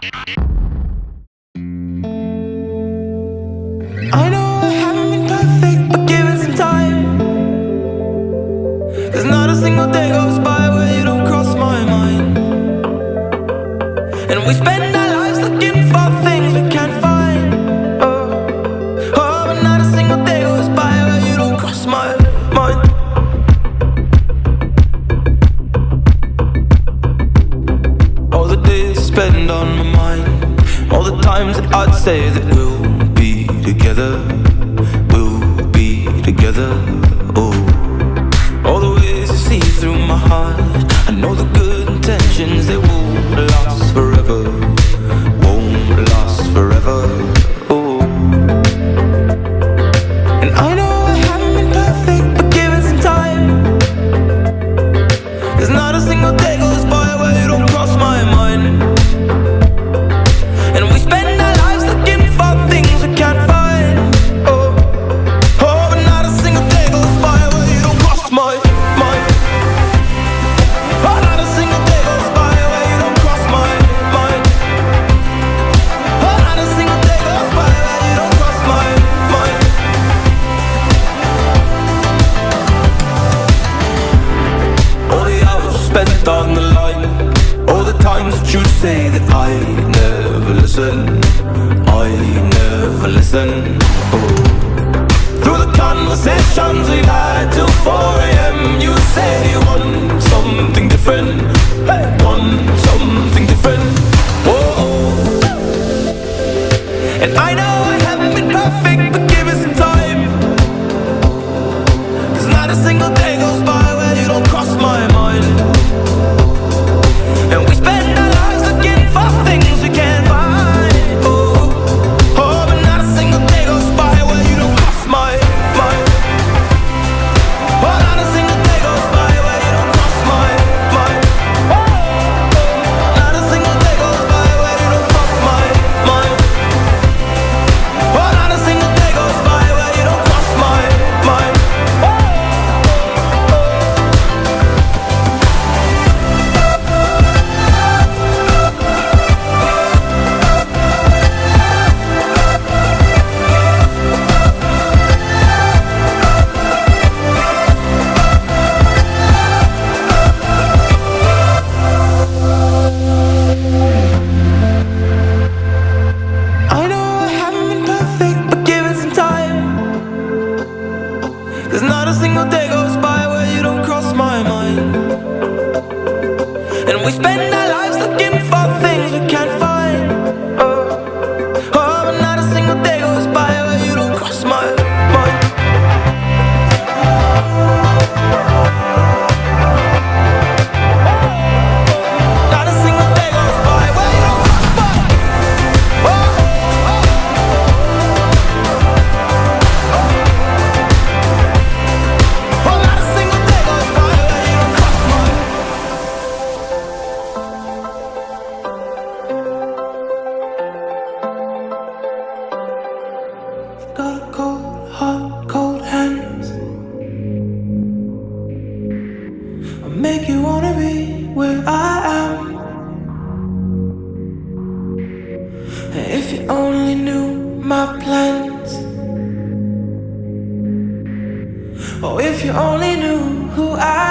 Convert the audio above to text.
I know I haven't been perfect, but give it some time. 'Cause not a single day goes by where you don't cross my mind. And we spend our lives looking for things we can't find. Oh, but not a single day goes by where you don't cross my mind. All the days spent on my mind, all the times that I'd say that we'll be together, we'll be together. Oh, all the ways you see through my heart, I know the good intentions, they won't last forever, won't last forever. Oh, and I know I haven't been perfect, but give it some time. 'Cause not a single day goes by where you don't cross my mind. And we spend our lives looking for things we can't find. Oh, but not a single day goes by where you don't cross my mind. Oh, not a single day goes by where you don't cross my mind. Oh, not a single day goes by where you don't cross my mind. All the hours spent on the line, all the times that you'd say that I never listen, I never listen. Oh, through the conversations we've had till 4 a.m. you say you want something different, want something different. Oh, and I know I haven't been perfect, but give it some time. 'Cause not a single day goes by where you don't cross my mind. And we spend our lives looking for things we can't find. Oh, but not a single day goes by where you don't cross my mind. Oh, not a single day goes by where you don't cross my mind. Not a single day goes by where you don't cross my mind. Oh, not a single day goes by where you don't cross my mind. I know I haven't been perfect, but give it some time. 'Cause not a single day goes by where you don't cross my mind. And we spend our lives looking for things we can't find. But not a single day goes by where you don't cross my mind. Not a single day goes by where you don't cross my mind. Not a single day goes by where you don't cross my mind. Got a cold heart, cold hands. I make you wanna be where I am. If you only knew my plans, or if you only knew who I